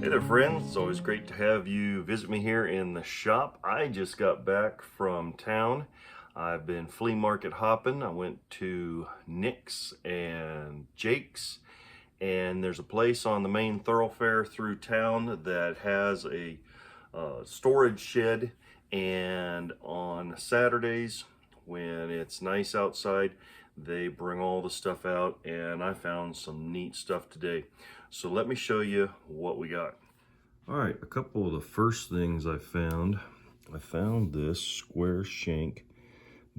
Hey there friends, it's always great to have you visit me here in the shop. I just got back from town. I've been flea market hopping. I went to Nick's and Jake's, and there's a place on the main thoroughfare through town that has a storage shed, and on Saturdays when it's nice outside they bring all the stuff out, and I found some neat stuff today. So let me show you what we got. All right, a couple of the first things I found this square shank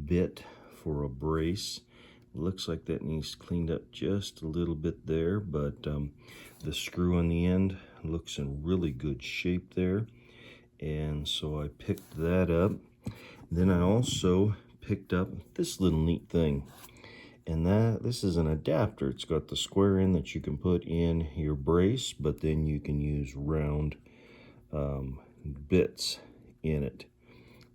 bit for a brace. Looks like that needs cleaned up just a little bit there, but the screw on the end looks in really good shape there, and so I picked that up. Then I also picked up this little neat thing, and this is an adapter. It's got the square end that you can put in your brace, but then you can use round bits in it,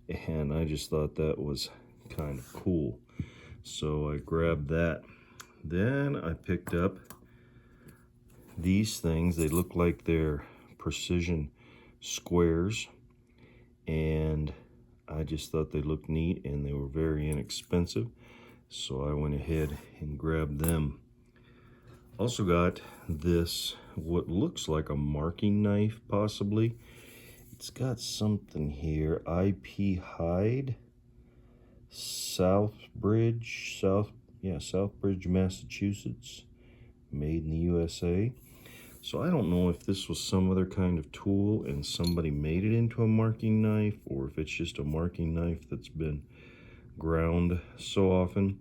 and I just thought that was kind of cool, so I grabbed that. Then I picked up these things. They look like they're precision squares, and I just thought they looked neat and they were very inexpensive, so I went ahead and grabbed them. Also got this, what looks like a marking knife possibly. It's got something here, IP Hide, Southbridge, Massachusetts, made in the USA. So I don't know if this was some other kind of tool and somebody made it into a marking knife, or if it's just a marking knife that's been ground so often,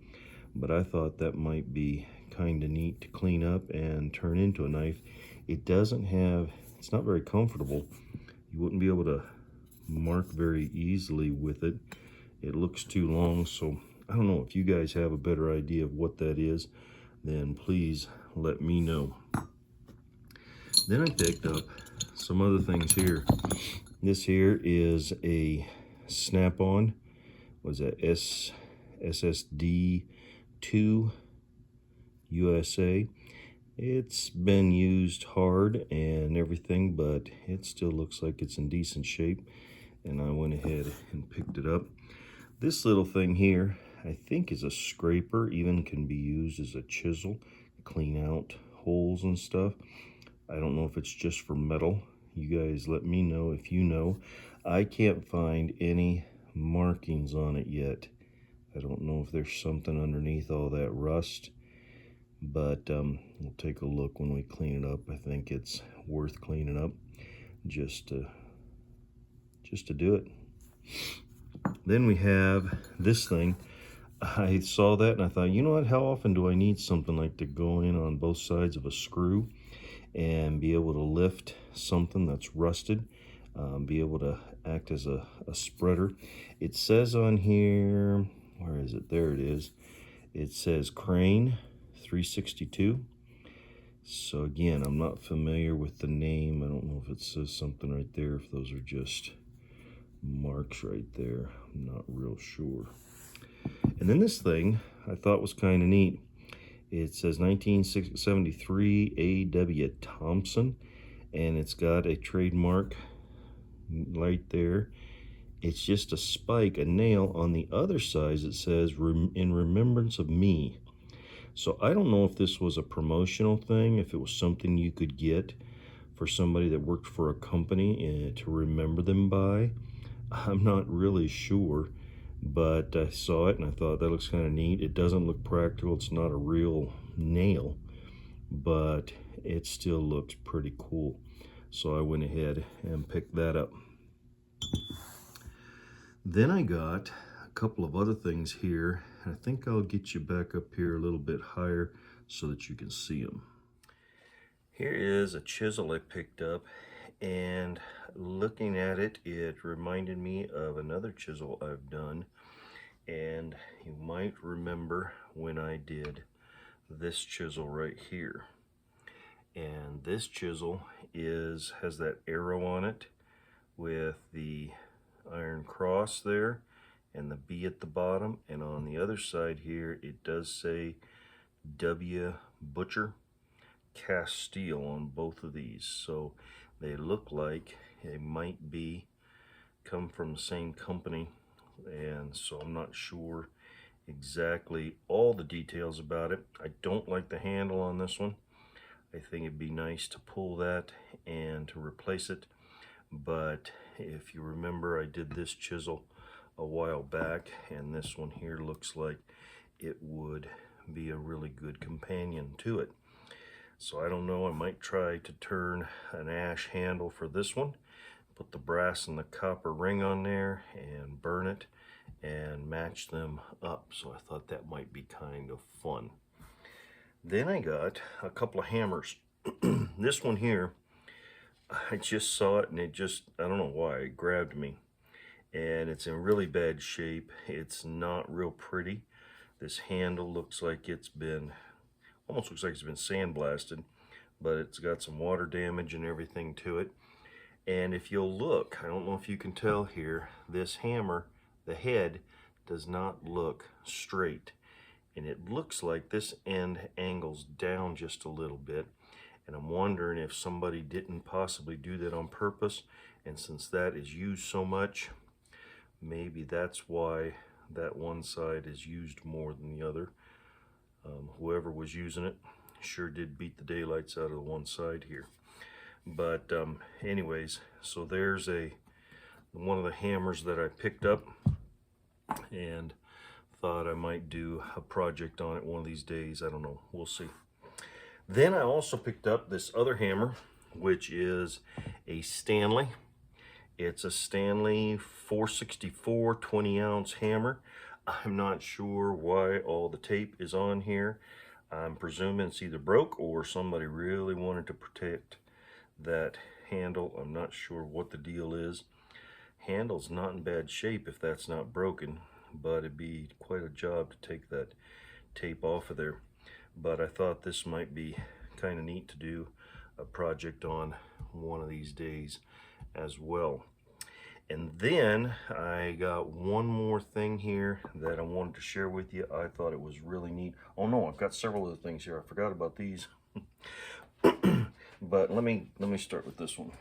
but I thought that might be kind of neat to clean up and turn into a knife. It doesn't have, it's not very comfortable. You wouldn't be able to mark very easily with it. It looks too long, so I don't know. If you guys have a better idea of what that is, then please let me know. Then I picked up some other things here. This here is a snap-on. Was that SSD2 USA. It's been used hard and everything, but it still looks like it's in decent shape, and I went ahead and picked it up. This little thing here, I think, is a scraper. Even can be used as a chisel, clean out holes and stuff. I don't know if it's just for metal. You guys let me know if you know. I can't find any markings on it yet. I don't know if there's something underneath all that rust, but we'll take a look when we clean it up. I think it's worth cleaning up just to do it. Then we have this thing. I saw that and I thought, you know what, how often do I need something like to go in on both sides of a screw and be able to lift something that's rusted, be able to act as a spreader. It says on here, where is it? There it is. It says Crane 362. So again, I'm not familiar with the name. I don't know if it says something right there, if those are just marks right there. I'm not real sure. And then this thing I thought was kind of neat. It says 1973 A.W. Thompson, and it's got a trademark right there. It's just a spike, a nail. On the other side it says in remembrance of me. So I don't know if this was a promotional thing, if it was something you could get for somebody that worked for a company to remember them by. I'm not really sure, but I saw it and I thought that looks kind of neat. It doesn't look practical. It's not a real nail, but it still looks pretty cool. So I went ahead and picked that up. Then I got a couple of other things here, and I think I'll get you back up here a little bit higher so that you can see them. Here is a chisel I picked up, and looking at it, it reminded me of another chisel I've done, and you might remember when I did this chisel right here. And this chisel has that arrow on it with the iron cross there and the B at the bottom, and on the other side here it does say W. Butcher cast steel on both of these. So They look like they might be come from the same company, and so I'm not sure exactly all the details about it. I don't like the handle on this one. I think it'd be nice to pull that and to replace it, but if you remember, I did this chisel a while back, and this one here looks like it would be a really good companion to it. So I don't know, I might try to turn an ash handle for this one, put the brass and the copper ring on there and burn it and match them up. So I thought that might be kind of fun. Then I got a couple of hammers. This one here, I just saw it and it just, I don't know why, it grabbed me. And it's in really bad shape. It's not real pretty. This handle looks like it's been, almost looks like it's been sandblasted, but it's got some water damage and everything to it. And if you'll look, I don't know if you can tell here, this hammer, the head, does not look straight. And it looks like this end angles down just a little bit. And I'm wondering if somebody didn't possibly do that on purpose. And since that is used so much, maybe that's why that one side is used more than the other. Whoever was using it sure did beat the daylights out of the one side here. But anyways, so there's one of the hammers that I picked up and thought I might do a project on it one of these days. I don't know, we'll see. Then I also picked up this other hammer, which is a Stanley. It's a Stanley 464 20-ounce hammer. I'm not sure why all the tape is on here. I'm presuming it's either broke or somebody really wanted to protect that handle. I'm not sure what the deal is. Handle's not in bad shape if that's not broken, but it'd be quite a job to take that tape off of there. But I thought this might be kind of neat to do a project on one of these days as well. And then I got one more thing here that I wanted to share with you. I thought it was really neat. Oh no, I've got several other things here. I forgot about these. But let me start with this one.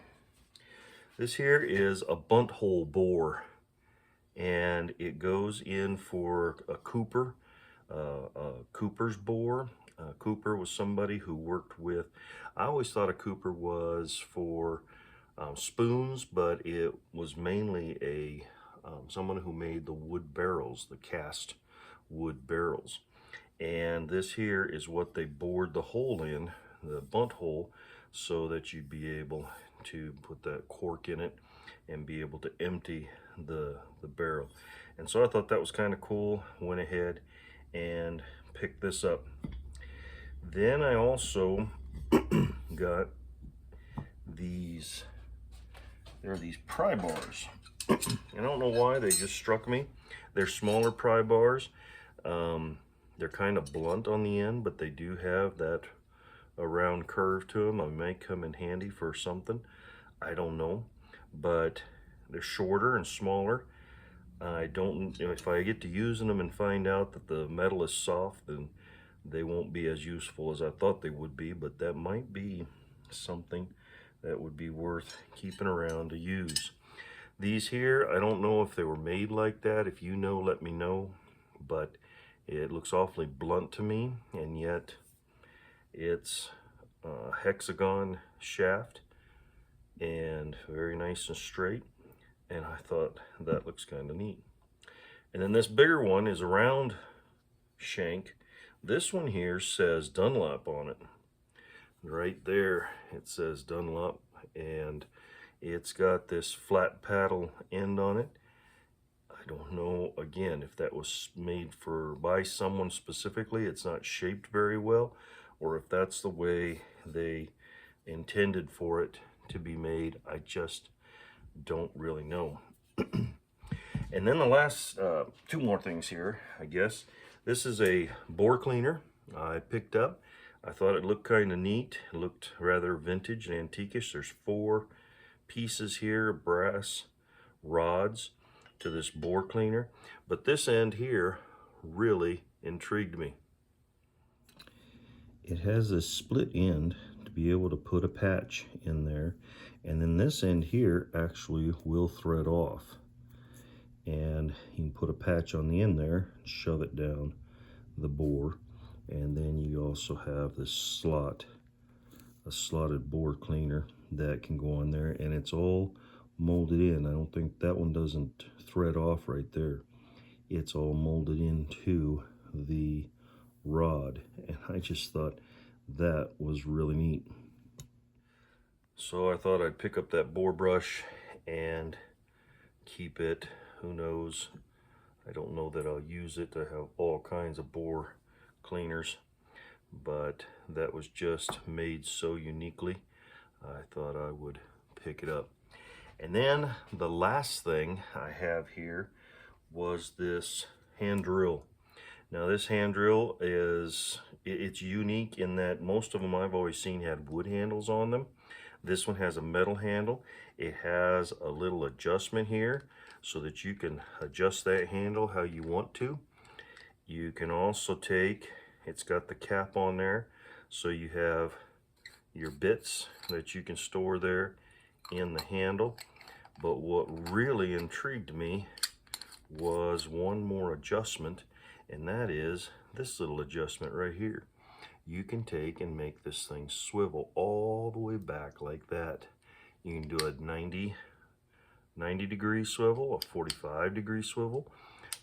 This here is a bunt hole bore, and it goes in for a Cooper, Cooper's bore. Cooper was somebody who worked with, I always thought a Cooper was for spoons, but it was mainly someone who made the wood barrels, the cast wood barrels. And this here is what they bored the hole in, the bunt hole, so that you'd be able to put that cork in it and be able to empty the barrel. And so I thought that was kind of cool. Went ahead and picked this up. Then I also got these, they're these pry bars. I don't know why, they just struck me. They're smaller pry bars. They're kind of blunt on the end, but they do have that a round curve to them. They may come in handy for something, I don't know, but they're shorter and smaller. I don't, if I get to using them and find out that the metal is soft, then they won't be as useful as I thought they would be, but that might be something that would be worth keeping around to use. These here, I don't know if they were made like that. If you know, let me know, but it looks awfully blunt to me, and yet it's a hexagon shaft and very nice and straight, and I thought that looks kind of neat. And then this bigger one is a round shank. This one here says Dunlop on it. Right there it says Dunlop, and it's got this flat paddle end on it. I don't know, again, if that was made by someone specifically. It's not shaped very well, or if that's the way they intended for it to be made. I just don't really know. And then the last two more things here, I guess. This is a bore cleaner I picked up. I thought it looked kind of neat. It looked rather vintage and antiquish. There's 4 pieces here, brass rods to this bore cleaner. But this end here really intrigued me. It has this split end to be able to put a patch in there, and then this end here actually will thread off, and you can put a patch on the end there, shove it down the bore, and then you also have this slot, a slotted bore cleaner that can go on there, and it's all molded in. I don't think that one doesn't thread off right there. It's all molded into the rod, and I just thought that was really neat. So I thought I'd pick up that bore brush and keep it. Who knows, I don't know that I'll use it. I have all kinds of bore cleaners, but that was just made so uniquely, I thought I would pick it up. And then the last thing I have here was this hand drill. Now this hand drill it's unique in that most of them I've always seen had wood handles on them. This one has a metal handle. It has a little adjustment here so that you can adjust that handle how you want to. You can also take, it's got the cap on there, so you have your bits that you can store there in the handle. But what really intrigued me was one more adjustment, and that is this little adjustment right here. You can take and make this thing swivel all the way back like that. You can do a 90 degree swivel, a 45 degree swivel.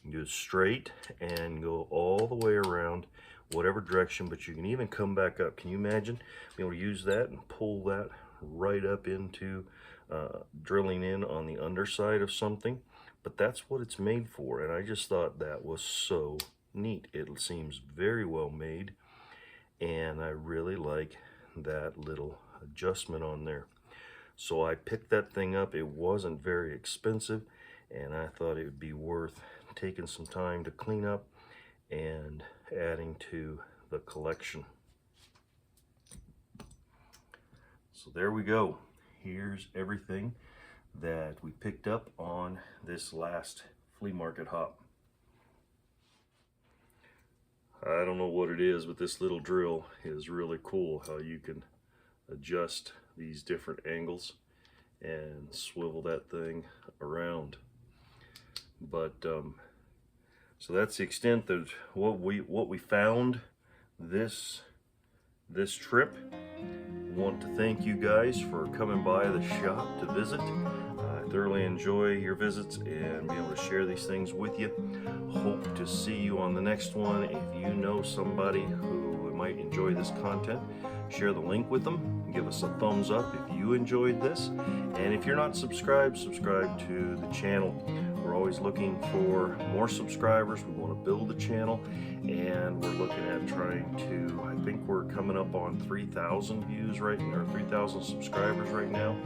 You can do it straight and go all the way around whatever direction, but you can even come back up. Can you imagine being able to use that and pull that right up into drilling in on the underside of something? But that's what it's made for, and I just thought that was so neat. It seems very well made, and I really like that little adjustment on there. So I picked that thing up. It wasn't very expensive, and I thought it would be worth taking some time to clean up and adding to the collection. So there we go. Here's everything that we picked up on this last flea market hop. I don't know what it is, but this little drill is really cool, how you can adjust these different angles and swivel that thing around. But so that's the extent of what we found this trip. I want to thank you guys for coming by the shop to visit. I thoroughly enjoy your visits and be able to share these things with you. Hope to see you on the next one. If you know somebody who might enjoy this content, share the link with them. Give us a thumbs up if you enjoyed this. And if you're not subscribed, subscribe to the channel. We're always looking for more subscribers. We want to build the channel, and we're looking at trying to, I think we're coming up on 3,000 views right now, or 3,000 subscribers right now.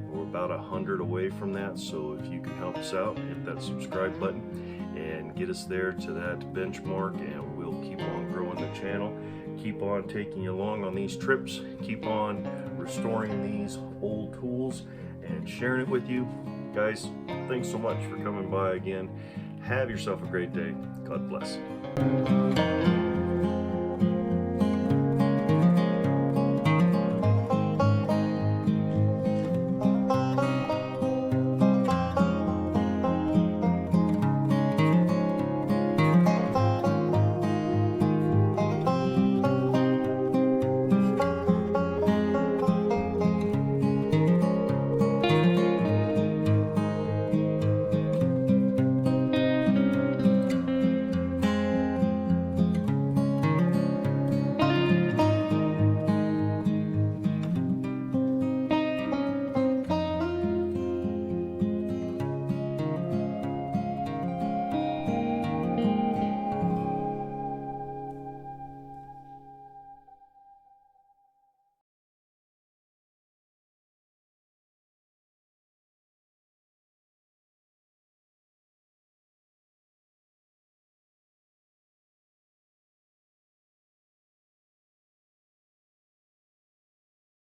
We're about 100 away from that, so if you can help us out, hit that subscribe button and get us there to that benchmark, and we'll keep on growing the channel, keep on taking you along on these trips, keep on restoring these old tools and sharing it with you. Guys, thanks so much for coming by again. Have yourself a great day. God bless.